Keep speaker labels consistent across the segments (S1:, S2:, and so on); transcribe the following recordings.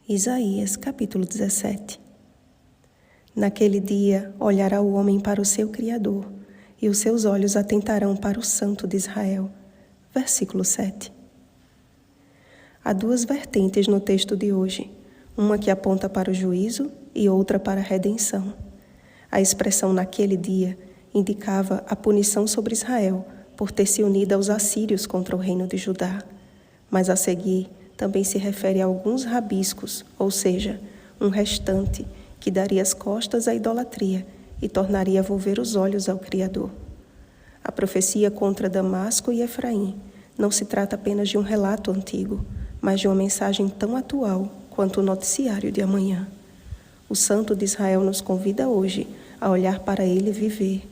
S1: Isaías, capítulo 17. Naquele dia olhará o homem para o seu Criador, e os seus olhos atentarão para o Santo de Israel. Versículo 7. Há duas vertentes no texto de hoje, uma que aponta para o juízo e outra para a redenção. A expressão naquele dia indicava a punição sobre Israel por ter se unido aos assírios contra o reino de Judá. Mas a seguir também se refere a alguns rabiscos, ou seja, um restante que daria as costas à idolatria e tornaria a volver os olhos ao Criador. A profecia contra Damasco e Efraim não se trata apenas de um relato antigo, mas de uma mensagem tão atual quanto o noticiário de amanhã. O Santo de Israel nos convida hoje a olhar para ele e viver,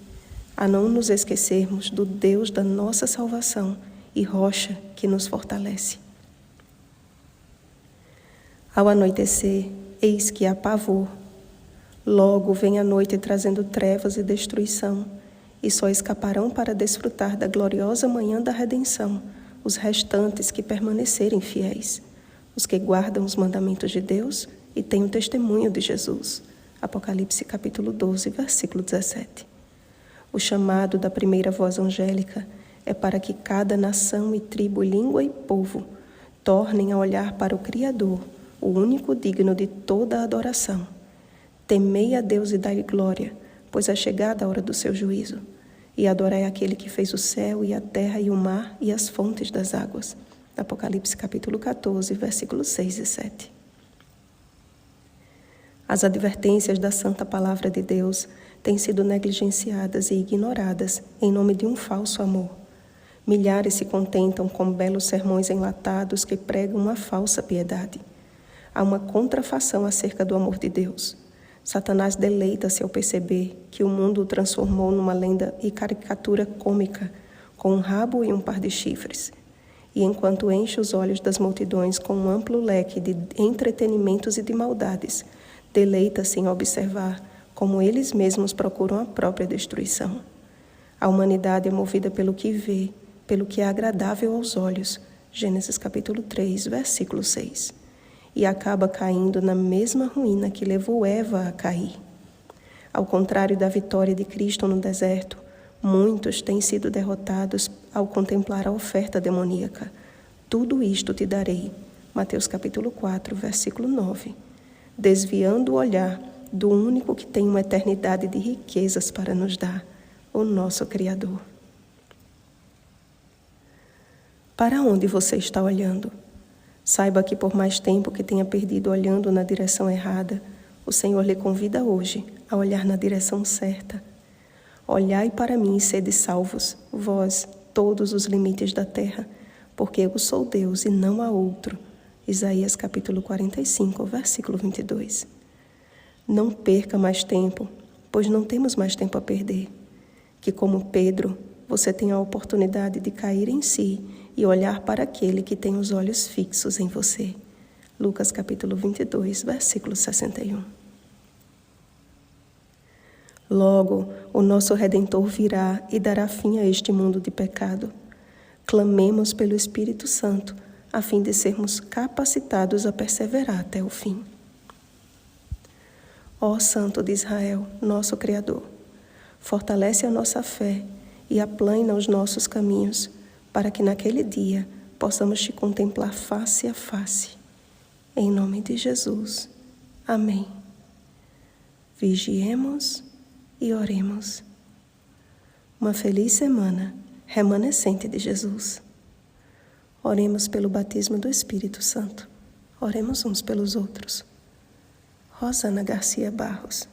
S1: a não nos esquecermos do Deus da nossa salvação e rocha que nos fortalece. Ao anoitecer, eis que há pavor. Logo vem a noite trazendo trevas e destruição, e só escaparão para desfrutar da gloriosa manhã da redenção os restantes que permanecerem fiéis, os que guardam os mandamentos de Deus e têm o testemunho de Jesus. Apocalipse capítulo 12, versículo 17. O chamado da primeira voz angélica é para que cada nação e tribo, língua e povo tornem a olhar para o Criador, o único digno de toda a adoração. Temei a Deus e dai-lhe glória, pois é chegada a hora do seu juízo. E adorai aquele que fez o céu e a terra e o mar e as fontes das águas. Apocalipse capítulo 14, versículos 6 e 7. As advertências da santa palavra de Deus têm sido negligenciadas e ignoradas em nome de um falso amor. Milhares se contentam com belos sermões enlatados que pregam uma falsa piedade. Há uma contrafação acerca do amor de Deus. Satanás deleita-se ao perceber que o mundo o transformou numa lenda e caricatura cômica, com um rabo e um par de chifres. E enquanto enche os olhos das multidões com um amplo leque de entretenimentos e de maldades, deleita-se em observar como eles mesmos procuram a própria destruição. A humanidade é movida pelo que vê, pelo que é agradável aos olhos. Gênesis capítulo 3, versículo 6. E acaba caindo na mesma ruína que levou Eva a cair. Ao contrário da vitória de Cristo no deserto, muitos têm sido derrotados ao contemplar a oferta demoníaca. Tudo isto te darei. Mateus capítulo 4, versículo 9. Desviando o olhar do único que tem uma eternidade de riquezas para nos dar, o nosso Criador. Para onde você está olhando? Saiba que por mais tempo que tenha perdido olhando na direção errada, o Senhor lhe convida hoje a olhar na direção certa. Olhai para mim e sede salvos, vós, todos os limites da terra, porque eu sou Deus e não há outro. Isaías capítulo 45, versículo 22. Não perca mais tempo, pois não temos mais tempo a perder. Que como Pedro, você tenha a oportunidade de cair em si e olhar para aquele que tem os olhos fixos em você. Lucas capítulo 22, versículo 61. Logo, o nosso Redentor virá e dará fim a este mundo de pecado. Clamemos pelo Espírito Santo, a fim de sermos capacitados a perseverar até o fim. Ó Santo de Israel, nosso Criador, fortalece a nossa fé e aplana os nossos caminhos, para que naquele dia possamos te contemplar face a face. Em nome de Jesus. Amém. Vigiemos e oremos. Uma feliz semana remanescente de Jesus. Oremos pelo batismo do Espírito Santo. Oremos uns pelos outros. Rosana Garcia Barros.